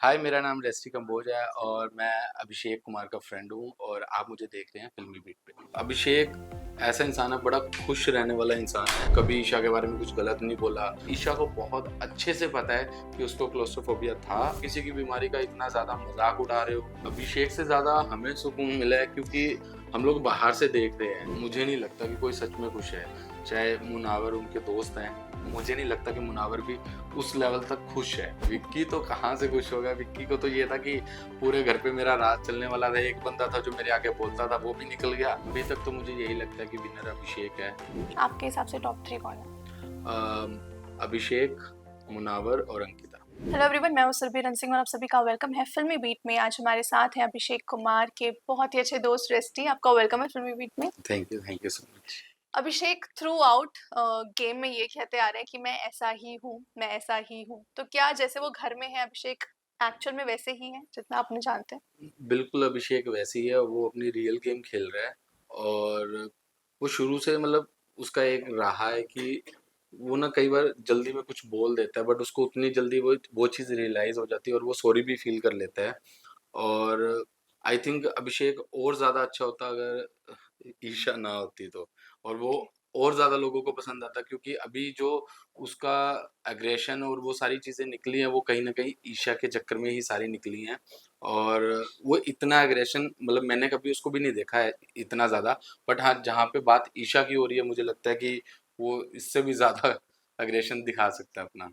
हाय, मेरा नाम रेस्टी कंबोज है और मैं अभिषेक कुमार का फ्रेंड हूँ और आप मुझे देख रहे हैं फिल्मी बीट पे। अभिषेक ऐसा इंसान है, बड़ा खुश रहने वाला इंसान है। कभी ईशा के बारे में कुछ गलत नहीं बोला। ईशा को बहुत अच्छे से पता है कि उसको क्लोस्ट्रोफोबिया था। किसी की बीमारी का इतना ज़्यादा मजाक उड़ा रहे हो। अभिषेक से ज़्यादा हमें सुकून मिला है क्योंकि हम लोग बाहर से देख रहे हैं। मुझे नहीं लगता कि कोई सच में खुश है, चाहे मुनावर उनके दोस्त हैं। मुझे नहीं लगता कि मुनावर भी उस लेवल तक खुश है। विक्की तो कहाँ से खुश होगा। विक्की को तो ये था कि पूरे घर पे मेरा राज चलने वाला था। एक बंदा था जो मेरे आगे बोलता था, वो भी निकल गया। अभी तक तो मुझे यही लगता है कि विनर अभिषेक है। आपके हिसाब से टॉप 3 कौन है? अभिषेक, मुनावर और अंकिता। हेलो एवरीवन, मैं हूं सुरभि रन सिंह और आप सभी का वेलकम है फिल्मी बीट में। आज हमारे साथ हैं अभिषेक कुमार के बहुत ही अच्छे दोस्त रेस्टी। आपका वेलकम है फिल्मी बीट में। Thank you so much. Abhishek through out game में ये कहते आ रहे हैं कि मैं ऐसा ही हूँ, मैं ऐसा ही हूँ। तो क्या जैसे वो घर में है अभिषेक एक्चुअल में वैसे ही है जितना आपने जानते हैं? बिल्कुल अभिषेक वैसी है। वो अपनी रियल गेम खेल रहा है और वो शुरू से मतलब उसका एक रहा है कि वो ना कई बार जल्दी में कुछ बोल देता है, बट उसको उतनी जल्दी वो चीज़ रियलाइज हो जाती है और वो सॉरी भी फील कर लेता है। और आई थिंक अभिषेक और ज़्यादा अच्छा होता अगर ईशा ना होती तो। और वो ओके। और ज़्यादा लोगों को पसंद आता क्योंकि अभी जो उसका एग्रेशन और वो सारी चीज़ें निकली हैं वो कहीं ना कहीं ईशा के चक्कर में ही सारी निकली हैं। और वो इतना एग्रेशन मतलब मैंने कभी उसको भी नहीं देखा है इतना ज़्यादा। बट हाँ, जहाँ पे बात ईशा की हो रही है मुझे लगता है कि वो इससे भी ज़्यादा एग्रेशन दिखा सकता है अपना।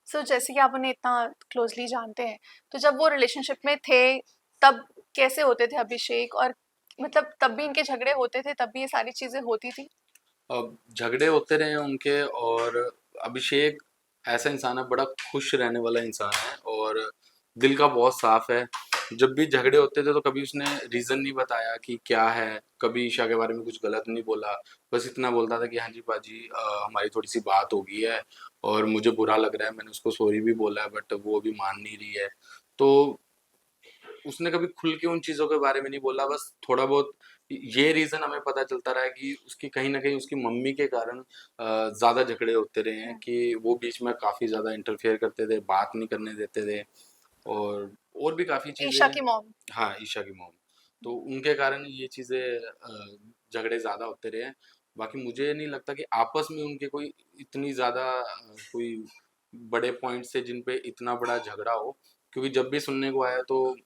सो जैसे कि आप उन्हें इतना क्लोजली जानते हैं, तो जब वो रिलेशनशिप में थे तब कैसे होते थे अभिषेक? और मतलब तब भी इनके झगड़े होते थे, तब भी ये सारी चीजें होती थी? अब झगड़े होते रहे हैं उनके। और अभिषेक ऐसा इंसान है, बड़ा खुश रहने वाला इंसान है और दिल का बहुत साफ है। जब भी झगड़े होते थे तो कभी उसने रीज़न नहीं बताया कि क्या है। कभी ईशा के बारे में कुछ गलत नहीं बोला। बस इतना बोलता था कि हाँ जी पाजी, हमारी थोड़ी सी बात हो गई है और मुझे बुरा लग रहा है। मैंने उसको सॉरी भी बोला है बट वो अभी मान नहीं रही है। तो उसने कभी खुल के उन चीज़ों के बारे में नहीं बोला। बस थोड़ा बहुत ये रीज़न हमें पता चलता रहा है कि उसकी कहीं न कहीं उसकी मम्मी के कारण ज़्यादा झगड़े होते रहे हैं हम्म। कि वो बीच में काफ़ी ज़्यादा इंटरफेयर करते थे, बात नहीं करने देते थे। और भी काफ़ी ईशा चीज़ें। की मॉम। हाँ, ईशा की मॉम। तो उनके कारण ये चीज़ें झगड़े ज़्यादा होते रहे हैं। बाकी मुझे नहीं लगता कि आपस में उनके कोई इतनी ज़्यादा कोई बड़े पॉइंट्स थे जिन पे इतना बड़ा झगड़ा हो। क्योंकि जब भी सुनने को आया तो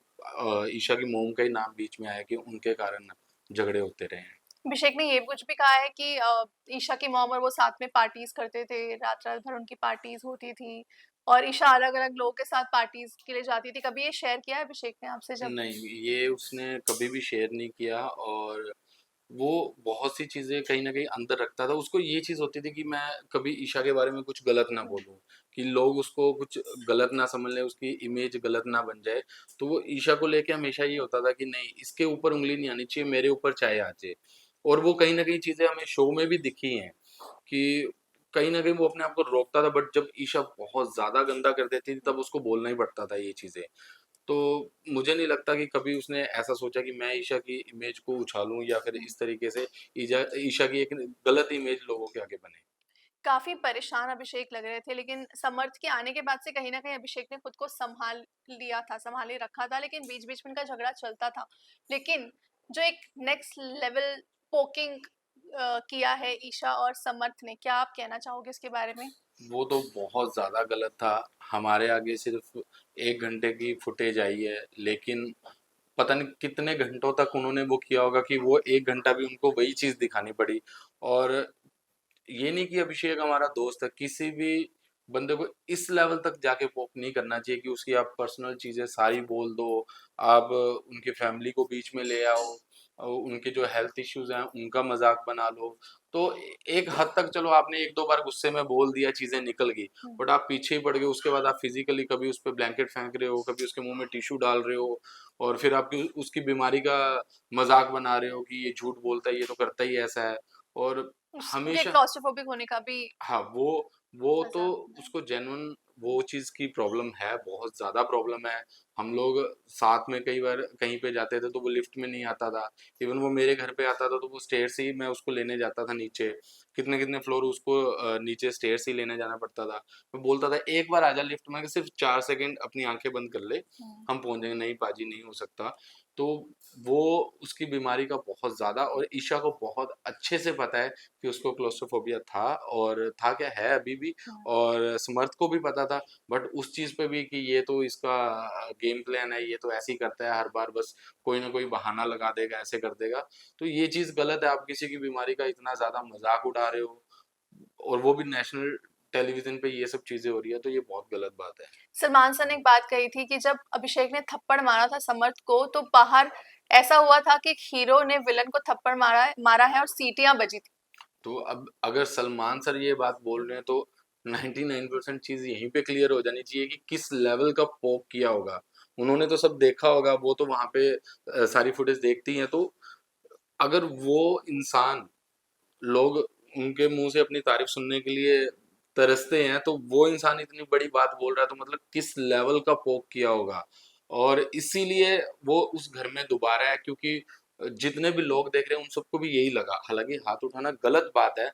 ईशा की मॉम का ही नाम बीच में आया कि उनके कारण झगड़े होते रहे हैं। अभिषेक ने ये भी कुछ भी कहा है कि ईशा की मॉम और वो साथ में पार्टीज करते थे, रात रात भर उनकी पार्टीज होती थी और ईशा अलग अलग लोगों के साथ पार्टीज के लिए जाती थी। कभी ये शेयर किया है अभिषेक ने आपसे जब? नहीं, ये उसने कभी भी शेयर नहीं किया। और वो बहुत सी चीज़ें कहीं न कहीं अंदर रखता था। उसको ये चीज़ होती थी कि मैं कभी ईशा के बारे में कुछ गलत ना हम्म। बोलूँ, कि लोग उसको कुछ गलत ना समझ लें, उसकी इमेज गलत ना बन जाए। तो वो ईशा को लेके हमेशा ये होता था कि नहीं, इसके ऊपर उँगली नहीं आनी चाहिए, मेरे ऊपर चाहे आ जाए। और वो कहीं न कहीं चीज़ें हमें शो में भी दिखी हैं कि कहीं न कहीं वो अपने आप को रोकता था, बट जब ईशा बहुत ज़्यादा गंदा कर देती थी तब उसको बोलना ही पड़ता था ये चीज़ें। तो मुझे नहीं लगता कि कभी उसने ऐसा सोचा कि मैं ईशा की इमेज को उछालूँ या फिर इस तरीके से ईशा की एक गलत इमेज लोगों के आगे बने। काफी परेशान अभिषेक लग रहे थे, लेकिन समर्थ के आने के बाद से कहीं ना कहीं अभिषेक ने खुद को संभाल लिया था, संभाले रखा था। लेकिन बीच बीच में इनका झगड़ा चलता था। लेकिन जो एक नेक्स्ट लेवल पोकिंग किया है ईशा और समर्थ ने, क्या आप कहना चाहोगे इसके बारे में? वो तो बहुत ज़्यादा गलत था। हमारे आगे सिर्फ 1 घंटे की फुटेज आई है, लेकिन पता नहीं कितने घंटों तक उन्होंने वो किया होगा कि वो 1 घंटा भी उनको वही चीज़ दिखानी पड़ी। और ये नहीं कि अभिषेक हमारा दोस्त है, किसी भी बंदे को इस लेवल तक जाके पोक नहीं करना चाहिए कि उसकी आप पर्सनल चीज़ें सारी बोल दो। आप उनकी फैमिली को बीच में ले आओ, उनके जो हेल्थ इश्यूज़ हैं उनका मज़ाक बना लो। तो एक हद तक चलो आपने 1-2 बार गुस्से में बोल दिया, चीज़ें निकल गई। हम्म। बट आप पीछे ही पड़ गए, उसके बाद आप फिज़िकली कभी उस पे ब्लैंकेट फेंक रहे हो, कभी उसके मुँह में टिश्यू डाल रहे हो और फिर आप उसकी बीमारी का मज़ाक बना रहे हो कि ये झूठ बोलता है, ये तो करता ही ऐसा है। और उसके हमेशा क्लॉस्ट्रोफोबिक होने का भी हाँ, वो तो मजाक बनाया। उसको जेन्युइन वो चीज़ की प्रॉब्लम है, बहुत ज़्यादा प्रॉब्लम है। हम लोग साथ में कई बार कहीं पे जाते थे तो वो लिफ्ट में नहीं आता था। इवन वो मेरे घर पे आता था तो वो स्टेयर से ही मैं उसको लेने जाता था नीचे। कितने कितने फ्लोर उसको नीचे स्टेयर से ही लेने जाना पड़ता था। मैं बोलता था एक बार आजा लिफ्ट में, कि सिर्फ 4 सेकंड अपनी आंखें बंद कर ले, हुँ। हम पहुंच जाएंगे। नहीं पाजी, नहीं हो सकता। तो वो उसकी बीमारी का बहुत ज्यादा, और ईशा को बहुत अच्छे से पता है कि उसको क्लोस्ट्रोफोबिया था, और था क्या है अभी भी। हुँ। और समर्थ को भी पता था, बट उस चीज पे भी कि ये तो इसका गेम प्लान है, ये तो ऐसे ही करता है हर बार, बस कोई ना कोई बहाना लगा देगा, ऐसे कर देगा। तो ये चीज गलत है, आप किसी की बीमारी का इतना ज्यादा मजाक उड़ा रहे हो, और वो भी नेशनल टेलीविजन पे ये सब चीजें हो रही है, तो ये बहुत गलत बात है। सलमान सर ने एक बात कही थी कि जब अभिषेक ने थप्पड़ मारा था समर्थ को, तो बाहर ऐसा हुआ था कि एक हीरो ने विलन को थप्पड़ मारा है और सीटियाँ बजी थी। तो अब अगर सलमान सर ये बात बोल रहे हैं तो 99% चीज यहीं पे क्लियर हो जानी चाहिए कि किस लेवल का पोक किया होगा। उन्होंने तो सब देखा होगा, वो तो वहां पे सारी फुटेज देखती हैं। तो अगर वो इंसान, लोग उनके मुंह से अपनी तारीफ सुनने के लिए तरसते हैं, तो वो इंसान इतनी बड़ी बात बोल रहा है, तो मतलब किस लेवल का पोक किया होगा। और इसीलिए वो उस घर में दोबारा है, क्योंकि जितने भी लोग देख रहे हैं उन सबको भी यही लगा। हालांकि हाथ उठाना गलत बात है,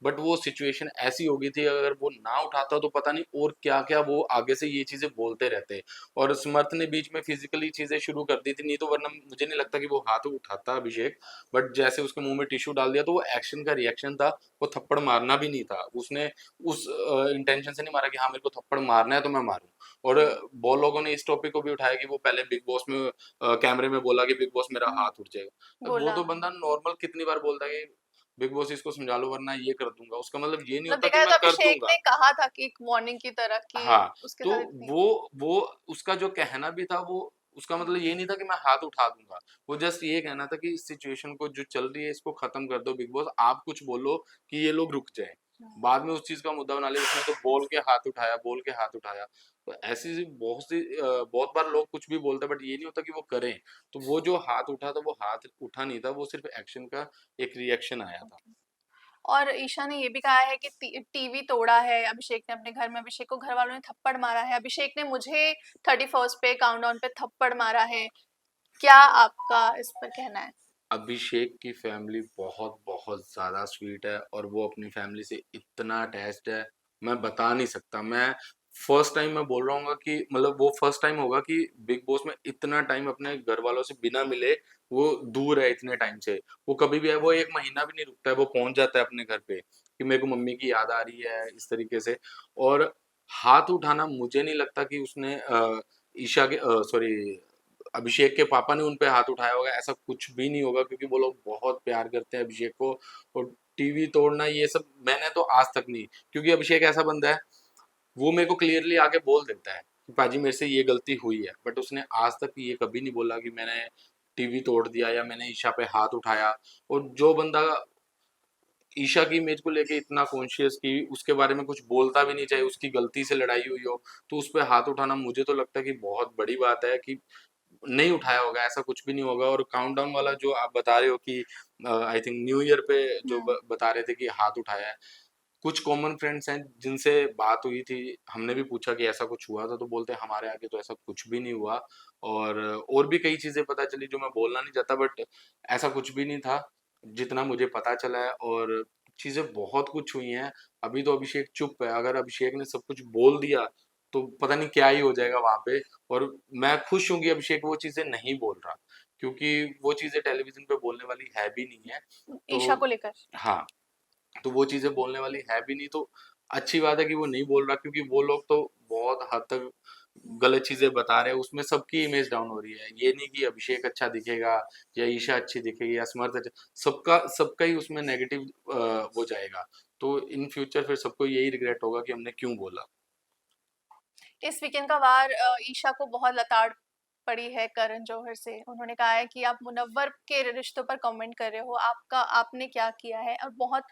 बट वो सिचुएशन ऐसी हो गई थी, अगर वो ना उठाता तो पता नहीं और क्या क्या वो आगे से ये चीजें बोलते रहते। और समर्थ ने बीच में फिजिकली चीजें शुरू कर दी थी, नहीं तो वरना मुझे नहीं लगता कि वो हाथ उठाता अभिषेक। बट जैसे उसके मुंह में टिश्यू डाल दिया, तो वो एक्शन का रिएक्शन था। वो थप्पड़ मारना भी नहीं था उसने, उस इंटेंशन से नहीं मारा कि हाँ मेरे को थप्पड़ मारना है तो मैं मारूं। और हुँ। बहुत लोगों ने इस टॉपिक को भी उठाया कि वो पहले बिग बॉस में कैमरे में बोला कि बिग बॉस मेरा हुँ। हाथ उठ जाएगा। अब वो बोला, तो हाँ। बंदा नॉर्मल कितनी बार बोलता है कि बिग बॉस इसको समझा लो वरना ये कर दूंगा। उसका मतलब ये नहीं मतलब होता देखा कि जाए मैं तो कर अभिषेक दूंगा। ने कहा था कि एक वार्निंग की तरह कि हाँ, उसके तो साथ इतनी। वो उसका जो कहना भी था, वो उसका हुँ। मतलब ये नहीं था कि मैं हाथ उठा दूंगा। वो जस्ट ये कहना था कि इस सिचुएशन को जो चल रही है इसको खत्म कर दो बिग बॉस, आप कुछ बोलो कि ये लोग रुक जाएं। हुँ। बाद में उस चीज का मुद्दा बना लिया, उसने तो बोल के हाथ उठाया, बोल के हाथ उठाया। तो ऐसी सी बहुत बार लोग कुछ भी बोलते हैं, बट ये नहीं होता कि वो करें। तो वो जो हाथ उठा था, वो हाथ उठा नहीं था, वो सिर्फ एक्शन का एक रिएक्शन आया था। ओके। और ईशा ने ये भी कहा है कि टीवी तोड़ा है अभिषेक ने अपने घर में, अभिषेक को घर वालों ने थप्पड़ मारा है, अभिषेक ने मुझे 31st पे काउंटडाउन पे थप्पड़ मारा है। क्या आपका इस पर कहना है? अभिषेक की फैमिली बहुत बहुत ज़्यादा स्वीट है, और वो अपनी फैमिली से इतना अटैच्ड है, मैं बता नहीं सकता। मैं फर्स्ट टाइम मैं बोल रहा हूँ कि मतलब वो फर्स्ट टाइम होगा कि बिग बॉस में इतना टाइम अपने घर वालों से बिना मिले वो दूर है इतने टाइम से। वो कभी भी है, वो 1 महीना भी नहीं रुकता है, वो पहुंच जाता है अपने घर पे कि मेरे को मम्मी की याद आ रही है, इस तरीके से। और हाथ उठाना मुझे नहीं लगता कि उसने ईशा के सॉरी अभिषेक के पापा ने उन पे हाथ उठाया होगा, ऐसा कुछ भी नहीं होगा, क्योंकि वो लोग बहुत प्यार करते हैं अभिषेक को। और टीवी तोड़ना ये सब मैंने तो आज तक नहीं, क्योंकि अभिषेक ऐसा बंदा है, वो मेरे को क्लियरली आके बोल देता है कि पाजी मेरे से ये गलती हुई है, बट उसने आज तक ये कभी नहीं बोला कि मैंने टीवी तोड़ दिया या मैंने ईशा पे हाथ उठाया। और जो बंदा ईशा की इमेज को लेके इतना कॉन्शियस कि उसके बारे में कुछ बोलता भी नहीं, चाहे उसकी गलती से लड़ाई हुई हो, तो उस पे हाथ उठाना मुझे तो लगता है कि बहुत बड़ी बात है। कि नहीं उठाया होगा, ऐसा कुछ भी नहीं होगा। और काउंटडाउन वाला जो आप बता रहे हो कि आई थिंक न्यू ईयर पे जो हुँ। बता रहे थे कि हाथ उठाया है, कुछ कॉमन फ्रेंड्स हैं जिनसे बात हुई थी, हमने भी पूछा कि ऐसा कुछ हुआ था, तो बोलते हैं हमारे आगे तो ऐसा कुछ भी नहीं हुआ। और भी कई चीजें पता चली जो मैं बोलना नहीं चाहता, बट ऐसा कुछ भी नहीं था जितना मुझे पता चला है। और चीजें बहुत कुछ हुई हैं। अभी तो अभिषेक चुप है, अगर अभिषेक ने सब कुछ बोल दिया तो पता नहीं क्या ही हो जाएगा वहां पे। और मैं खुश हूँ कि अभिषेक वो चीजें नहीं बोल रहा, क्योंकि वो चीजें टेलीविजन पे बोलने वाली है भी नहीं है। तो ईशा को लेकर। हाँ, तो वो चीजें बोलने वाली है भी नहीं, तो अच्छी बात है कि वो नहीं बोल रहा, क्योंकि वो लोग तो बहुत हद तक गलत चीजें बता रहे हैं, उसमें सबकी इमेज डाउन हो रही है। ये नहीं कि अभिषेक अच्छा दिखेगा या ईशा अच्छी दिखेगी या समर्थ अच्छा, सबका सबका ही उसमें नेगेटिव वो जाएगा। तो इन फ्यूचर फिर सबको यही रिग्रेट होगा कि हमने क्यों बोला। इस वीकेंड का वार ईशा को बहुत लताड़ पड़ी है करण जौहर से। उन्होंने कहा है कि आप मुनव्वर के रिश्तों पर कमेंट कर रहे हो, आपका आपने क्या किया है, और बहुत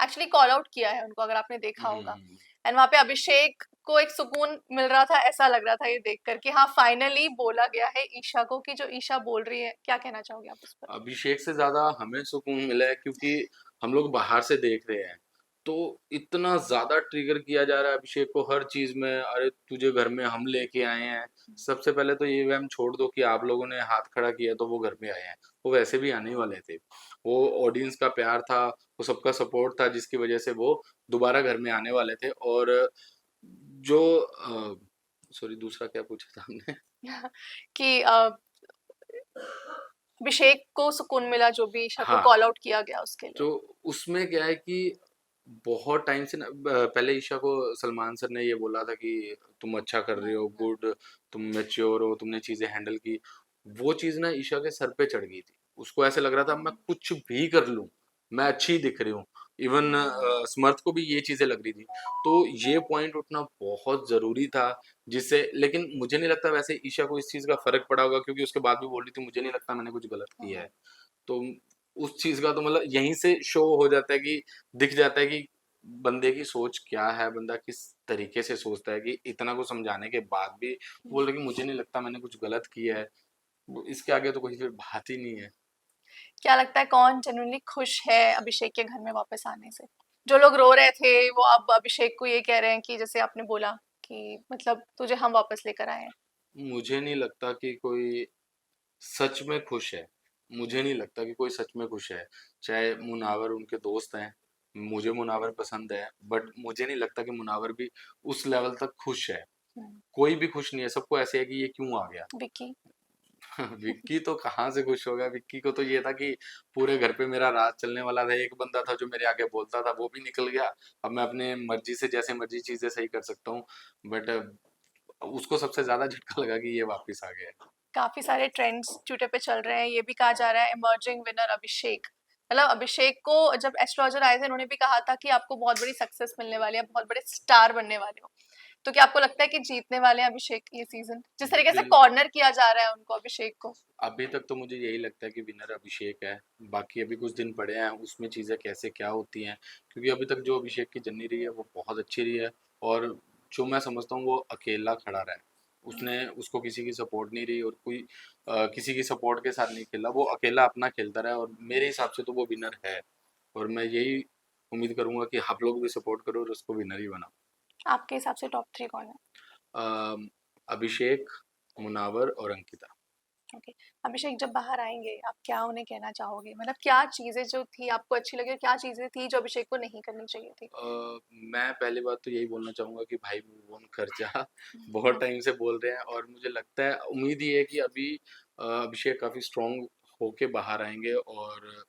एक्चुअली कॉल आउट किया है उनको, अगर आपने देखा होगा। हम्म। एंड वहाँ पे अभिषेक को एक सुकून मिल रहा था, ऐसा लग रहा था ये देखकर कि हाँ फाइनली बोला गया है ईशा को, कि जो ईशा बोल रही है। क्या कहना चाहोगे आप उस पर? अभिषेक से ज्यादा हमें सुकून मिला है, क्योंकि हम लोग बाहर से देख रहे हैं। तो इतना ज़्यादा ट्रिगर किया जा रहा है अभिषेक को हर चीज़ में, अरे तुझे घर में हम लेके आए हैं। सबसे पहले तो ये वहम छोड़ दो कि आप लोगों ने हाथ खड़ा किया तो वो घर पे आए हैं। वो वैसे भी आने ही वाले थे। वो ऑडियंस का प्यार था, वो सबका सपोर्ट था जिसकी वजह से वो दोबारा घर में आने वाले थे। और जो सॉरी, दूसरा क्या पूछा था हमने? कि अभिषेक को सुकून मिला जो भी ईशा को हाँ, कॉल आउट किया गया उसके लिए। तो उसमें क्या है कि बहुत टाइम से ना पहले ईशा को सलमान सर ने ये बोला था कि तुम अच्छा कर रहे हो, गुड, तुम मैच्योर हो, तुमने चीजें हैंडल की। वो चीज ना ईशा के सर पे चढ़ गई थी। उसको ऐसे लग रहा था मैं कुछ भी कर लूं, मैं अच्छी दिख रही हूँ। इवन समर्थ को भी ये चीजें लग रही थी। तो ये पॉइंट उठना बहुत जरूरी था, जिससे, लेकिन मुझे नहीं लगता वैसे ईशा को इस चीज का फर्क पड़ा होगा, क्योंकि उसके बाद भी बोल रही थी मुझे नहीं लगता मैंने कुछ गलत किया है। तो उस चीज का तो मतलब यहीं से शो हो जाता है कि दिख जाता है कि बंदे की सोच क्या है, बंदा किस तरीके से सोचता है, कि इतना कुछ समझाने के बाद भी बोल रहे कि मुझे नहीं लगता मैंने कुछ गलत किया है। इसके आगे तो कोई फिर बात ही नहीं है। क्या लगता है कौन जेन्युइनली खुश है अभिषेक के घर में वापस आने से? जो लोग रो रहे थे वो अब अभिषेक को ये कह रहे हैं कि जैसे आपने बोला कि मतलब तुझे हम वापस लेकर आए हैं। मुझे नहीं लगता कि कोई सच में खुश है। मुझे नहीं लगता कि कोई सच में खुश है। चाहे मुनावर उनके दोस्त हैं, मुझे मुनावर पसंद है, बट मुझे नहीं लगता कि मुनावर भी उस लेवल तक खुश है। हम्म, कोई भी खुश नहीं है, सबको ऐसे है कि ये क्यों आ गया। विक्की। विक्की तो कहाँ से खुश होगा। विक्की को तो ये था कि पूरे घर पे मेरा राज चलने वाला था, एक बंदा था जो मेरे आगे बोलता था, वो भी निकल गया। अब मैं अपने मर्जी से जैसे मर्जी चीजें सही कर सकता हूँ। बट उसको सबसे ज्यादा झटका लगा कि ये वापस आ गया है। काफी सारे ट्रेंड्स ट्विटर पे चल रहे हैं, ये भी कहा जा रहा है इमर्जिंग विनर अभिषेक। मतलब अभिषेक को जब एस्ट्रोलॉजर आए थे उन्होंने भी कहा था कि आपको बहुत बड़ी सक्सेस मिलने वाली है, बहुत बड़े स्टार बनने वाले हो। तो क्या आपको लगता है कि जीतने वाले हैं अभिषेक ये सीजन, जिस तरीके से बिल कॉर्नर किया जा रहा है उनको, अभिषेक को? अभी तक तो मुझे यही लगता है कि विनर अभिषेक है। बाकी अभी कुछ दिन पड़े हैं, उसमें चीजें कैसे क्या होती हैं, क्योंकि अभी तक जो अभिषेक की जर्नी रही है वो बहुत अच्छी रही है। और जो मैं समझता हूँ वो अकेला खड़ा रहा है। उसने उसको किसी की सपोर्ट नहीं रही, और कोई किसी की सपोर्ट के साथ नहीं खेला, वो अकेला अपना खेलता रहा है, और मेरे हिसाब से तो वो विनर है। और मैं यही उम्मीद करूंगा कि आप लोग भी सपोर्ट करो और उसको विनर ही बनाओ। आपके हिसाब से टॉप 3 कौन है? अम, अभिषेक, मुनावर और अंकिता। ओके। अभिषेक जब बाहर आएँगे, आप क्या उन्हें कहना चाहोगे? मतलब क्या चीज़ें जो थी आपको अच्छी लगी और क्या चीज़ें थी जो अभिषेक को नहीं करनी चाहिए थी? मैं पहली बात तो यही बोलना चाहूँगा कि भाई मूव ऑन कर जा। बहुत हुँ, टाइम से बोल रहे हैं, और मुझे लगता है, उम्मीद ये है कि अभी अभिषेक काफ़ी स्ट्रॉन्ग होके बाहर आएँगे। और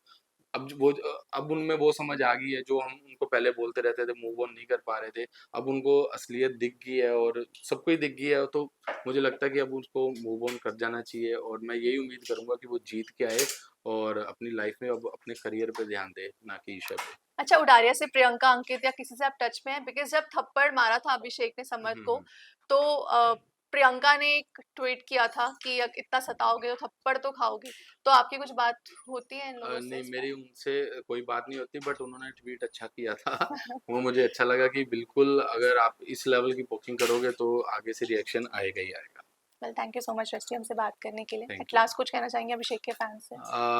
अब उनमें वो समझ आ गई है जो हम उनको पहले बोलते रहते थे, मूव ऑन नहीं कर पा रहे थे। अब उनको असलियत दिख गई है, और सबको ही दिख गई है। तो मुझे लगता है कि अब उसको मूव ऑन कर जाना चाहिए, और मैं यही उम्मीद करूँगा कि वो जीत के आए और अपनी लाइफ में अब अपने करियर पे ध्यान दे, ना कि ईशा पे। अच्छा, उडारिया से प्रियंका, अंकित या किसी से आप टच में हैं? बिकॉज़ जब थप्पड़ मारा था अभिषेक ने समर हुँ, को, हुँ। तो प्रियंका ने एक ट्वीट किया था कि इतना सताओगे तो थप्पड़ तो खाओगे। तो आपकी कुछ बात होती है इन लोगों से नहीं, इस पे? मेरी उनसे कोई बात नहीं होती, बट उन्होंने ट्वीट अच्छा किया था। वो मुझे अच्छा लगा कि बिल्कुल अगर आप इस लेवल की बॉक्सिंग करोगे तो आगे से रिएक्शन आएगा ही आएगा। Well, thank you so much rusty हमसे बात करने के लिए। Eight thank you. लास्ट कुछ कहना चाहेंगे अभिषेक के फैन्स से?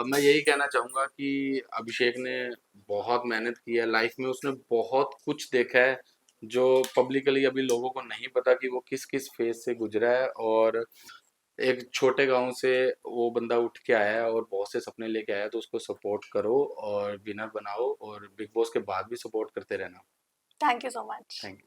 मैं यही कहना चाहूँगा कि अभिषेक ने बहुत मेहनत की है लाइफ में, उसने बहुत कुछ देखा है जो पब्लिकली अभी लोगों को नहीं पता कि वो किस किस फेज से गुजरा है। और एक छोटे गांव से वो बंदा उठ के आया है और बहुत से सपने लेके आया है, तो उसको सपोर्ट करो और विनर बनाओ, और बिग बॉस के बाद भी सपोर्ट करते रहना। Thank you so much. Thank you.